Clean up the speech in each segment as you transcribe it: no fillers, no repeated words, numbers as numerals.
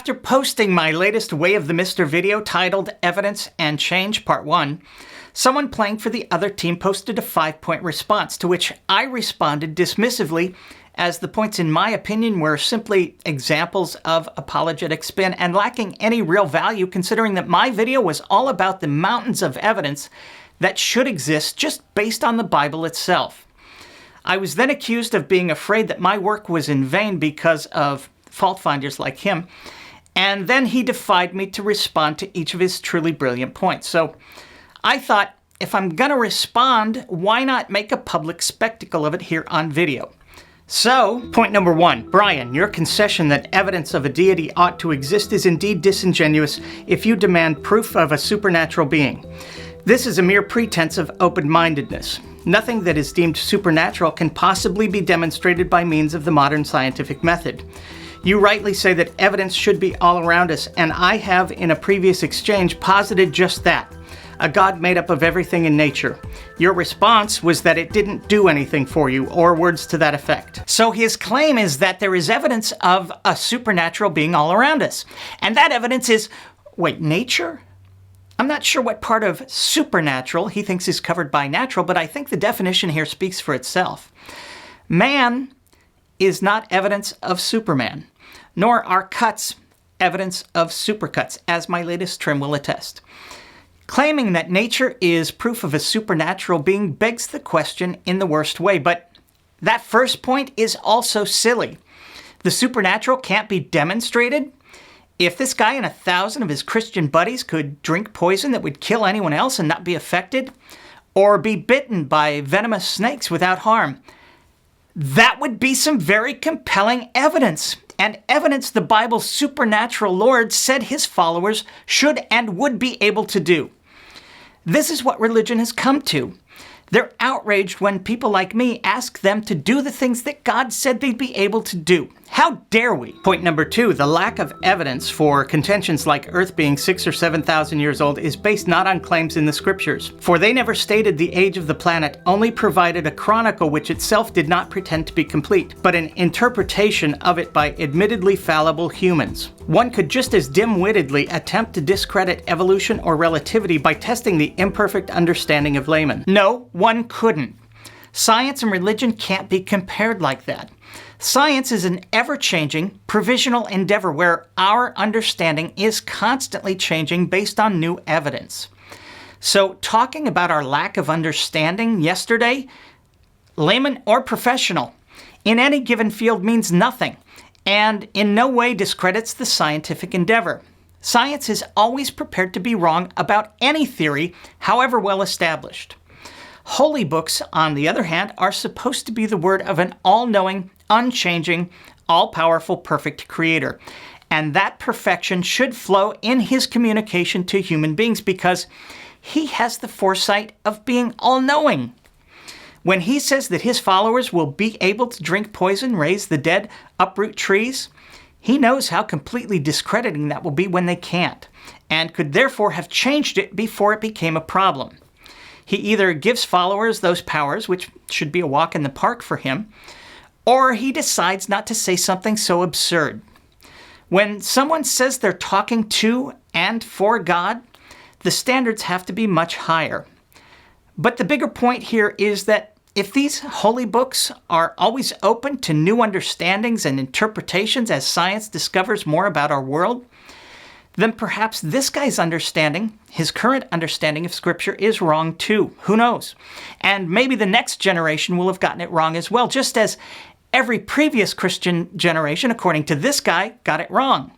After posting my latest Way of the Mister video titled Evidence and Change Part 1, someone playing for the other team posted a 5-point response, to which I responded dismissively, as the points in my opinion were simply examples of apologetic spin and lacking any real value, considering that my video was all about the mountains of evidence that should exist just based on the Bible itself. I was then accused of being afraid that my work was in vain because of fault finders like him, and then he defied me to respond to each of his truly brilliant points. So I thought, if I'm gonna respond, why not make a public spectacle of it here on video? So, point number 1. Brian, your concession that evidence of a deity ought to exist is indeed disingenuous if you demand proof of a supernatural being. This is a mere pretense of open-mindedness. Nothing that is deemed supernatural can possibly be demonstrated by means of the modern scientific method. You rightly say that evidence should be all around us, and I have, in a previous exchange, posited just that. A God made up of everything in nature. Your response was that it didn't do anything for you, or words to that effect. So his claim is that there is evidence of a supernatural being all around us. And that evidence is, wait, nature? I'm not sure what part of supernatural he thinks is covered by natural, but I think the definition here speaks for itself. Man is not evidence of Superman, nor are cuts evidence of supercuts, as my latest trim will attest. Claiming that nature is proof of a supernatural being begs the question in the worst way, but that first point is also silly. The supernatural can't be demonstrated? If this guy and 1,000 of his Christian buddies could drink poison that would kill anyone else and not be affected, or be bitten by venomous snakes without harm, that would be some very compelling evidence, and evidence the Bible's supernatural Lord said his followers should and would be able to do. This is what religion has come to. They're outraged when people like me ask them to do the things that God said they'd be able to do. How dare we? Point number 2, the lack of evidence for contentions like Earth being 6,000 or 7,000 years old is based not on claims in the scriptures. For they never stated the age of the planet, only provided a chronicle which itself did not pretend to be complete, but an interpretation of it by admittedly fallible humans. One could just as dim-wittedly attempt to discredit evolution or relativity by testing the imperfect understanding of laymen. No, one couldn't. Science and religion can't be compared like that. Science is an ever-changing, provisional endeavor where our understanding is constantly changing based on new evidence. So, talking about our lack of understanding yesterday, layman or professional, in any given field means nothing, and in no way discredits the scientific endeavor. Science is always prepared to be wrong about any theory, however well established. Holy books, on the other hand, are supposed to be the word of an all-knowing, unchanging, all-powerful, perfect creator. And that perfection should flow in his communication to human beings because he has the foresight of being all-knowing. When he says that his followers will be able to drink poison, raise the dead, uproot trees, he knows how completely discrediting that will be when they can't, and could therefore have changed it before it became a problem. He either gives followers those powers, which should be a walk in the park for him, or he decides not to say something so absurd. When someone says they're talking to and for God, the standards have to be much higher. But the bigger point here is that if these holy books are always open to new understandings and interpretations as science discovers more about our world, then perhaps this guy's understanding, his current understanding of Scripture, is wrong too. Who knows? And maybe the next generation will have gotten it wrong as well, just as every previous Christian generation, according to this guy, got it wrong.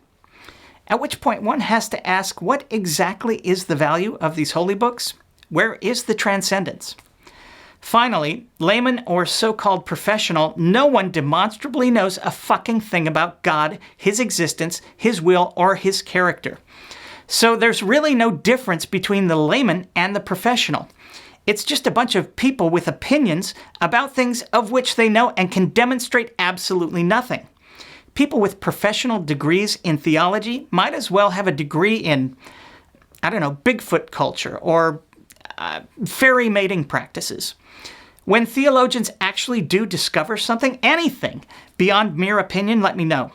At which point one has to ask, what exactly is the value of these holy books? Where is the transcendence? Finally, layman or so-called professional, no one demonstrably knows a fucking thing about God, his existence, his will, or his character. So there's really no difference between the layman and the professional. It's just a bunch of people with opinions about things of which they know and can demonstrate absolutely nothing. People with professional degrees in theology might as well have a degree in, Bigfoot culture or fairy mating practices. When theologians actually do discover something, anything, beyond mere opinion, let me know.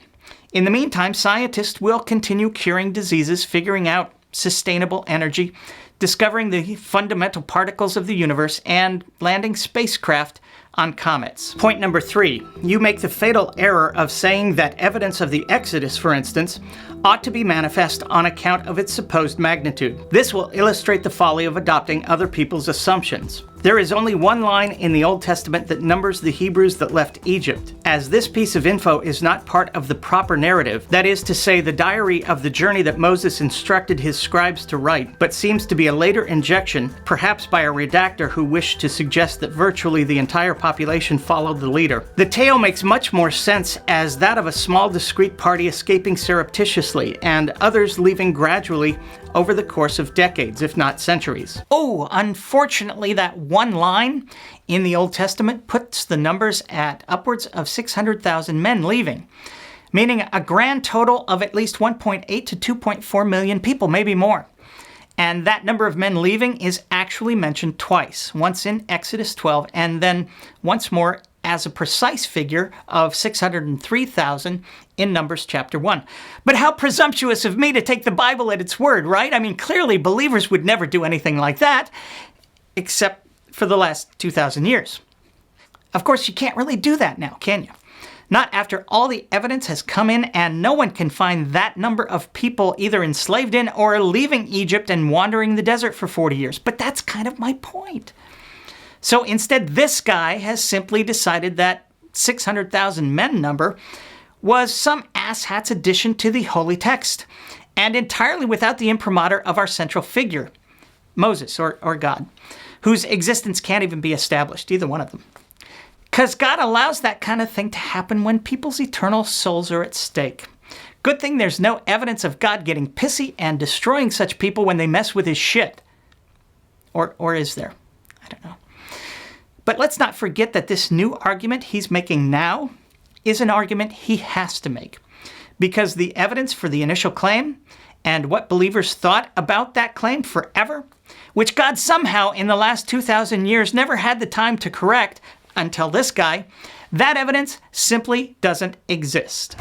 In the meantime, scientists will continue curing diseases, figuring out sustainable energy, discovering the fundamental particles of the universe, and landing spacecraft on comets. Point number 3. You make the fatal error of saying that evidence of the Exodus, for instance, ought to be manifest on account of its supposed magnitude. This will illustrate the folly of adopting other people's assumptions. There is only one line in the Old Testament that numbers the Hebrews that left Egypt. As this piece of info is not part of the proper narrative, that is to say, the diary of the journey that Moses instructed his scribes to write, but seems to be a later injection, perhaps by a redactor who wished to suggest that virtually the entire population followed the leader. The tale makes much more sense as that of a small discrete party escaping surreptitiously, and others leaving gradually over the course of decades, if not centuries. Oh, unfortunately, that one line in the Old Testament puts the numbers at upwards of 600,000 men leaving, meaning a grand total of at least 1.8 to 2.4 million people, maybe more. And that number of men leaving is actually mentioned twice, once in Exodus 12 and then once more as a precise figure of 603,000 in Numbers chapter 1. But how presumptuous of me to take the Bible at its word, right? I mean, clearly believers would never do anything like that, except for the last 2,000 years. Of course, you can't really do that now, can you? Not after all the evidence has come in and no one can find that number of people either enslaved in or leaving Egypt and wandering the desert for 40 years. But that's kind of my point. So instead, this guy has simply decided that 600,000 men number was some asshat's addition to the holy text, and entirely without the imprimatur of our central figure, Moses or God, whose existence can't even be established, either one of them. Because God allows that kind of thing to happen when people's eternal souls are at stake. Good thing there's no evidence of God getting pissy and destroying such people when they mess with his shit. Or is there? I don't know. But let's not forget that this new argument he's making now is an argument he has to make, because the evidence for the initial claim and what believers thought about that claim forever, which God somehow in the last 2,000 years never had the time to correct until this guy, that evidence simply doesn't exist.